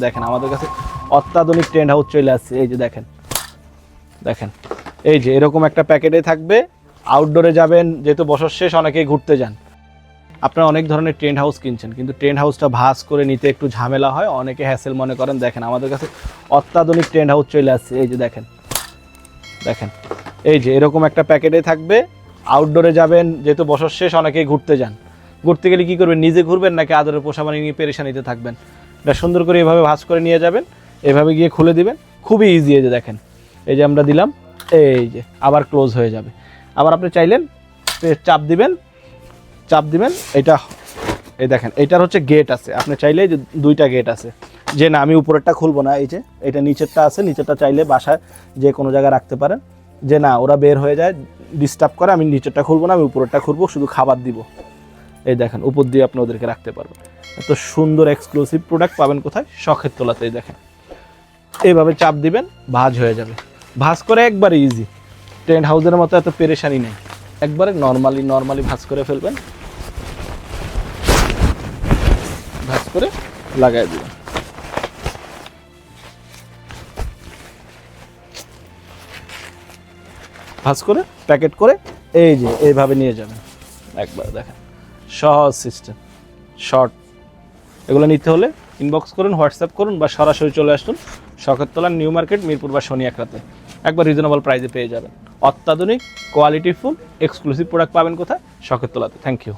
দেখেন আমাদের কাছে অত্যাধুনিক টেন্ট হাউস চলে আসছে। এই যে দেখেন দেখেন এই যে এরকম একটা প্যাকেটে থাকবে। আউটডোরে যাবেন, যেহেতু বছর শেষ অনেকেই ঘুরতে যান, আপনারা অনেক ধরনের টেন্ট হাউস কিনছেন, কিন্তু টেন্ট হাউসটা ভাঁজ করে নিতে একটু ঝামেলা হয়, অনেকে হ্যাসেল মনে করেন। দেখেন আমাদের কাছে অত্যাধুনিক টেন্ট হাউস চলে আসছে। এই যে দেখেন দেখেন এই যে এরকম একটা প্যাকেটে থাকবে। আউটডোরে যাবেন, যেহেতু বছর শেষ অনেকেই ঘুরতে যান, ঘুরতে গেলে কী করবেন, নিজে ঘুরবেন নাকি আদরের পোষা মানে নিয়ে পেরেশানিতে থাকবেন। এটা সুন্দর করে এভাবে ভাঁজ করে নিয়ে যাবেন, এভাবে গিয়ে খুলে দিবেন, খুবই ইজি। এই যে দেখেন, এই যে আমরা দিলাম, এই যে আবার ক্লোজ হয়ে যাবে। আবার আপনি চাইলেন চাপ দিবেন, এটা এই দেখেন এটার হচ্ছে গেট আছে, আপনি চাইলে যে দুইটা গেট আছে, যে না আমি উপরেরটা খুলবো না, এই যে এটা নিচেরটা আছে, নিচেরটা চাইলে বাসায় যে কোনো জায়গায় রাখতে পারেন, যে না ওরা বের হয়ে যায় ডিস্টার্ব করে, আমি নিচেরটা খুলবো না, আমি উপরেরটা খুলবো, শুধু খাবার দিব। এই দেখেন উপর দিয়ে আপনি ওদেরকে রাখতে পারবেন। এত সুন্দর এক্সক্লুসিভ প্রোডাক্ট পাবেন কোথায়? শখের তোলাতেই। দেখেন এইভাবে চাপ দিবেন, ভাঁজ হয়ে যাবে। ভাঁজ করে একবারে ইজি, টেন্ট হাউসের মতো এত পেরেশানি নেই, একবারে নর্মালি ভাঁজ করে ফেলবেন, ভাঁজ করে লাগাই দিবেন। ভাঁজ করে প্যাকেট করে এই যে এইভাবে নিয়ে যাবেন একবার। দেখেন সহজ সিস্টেম, শর্ট। এগুলো নিতে হলে ইনবক্স করুন, হোয়াটসঅ্যাপ করুন, বা সরাসরি চলে আসুন শখের তোলা, নিউ মার্কেট, মিরপুর বা শনি একরাতে। একবার রিজনেবল প্রাইসে পেয়ে যাবেন অত্যাধুনিক কোয়ালিটিফুল এক্সক্লুসিভ প্রোডাক্ট পাবেন কোথায়? শখের তোলাতে। Thank you.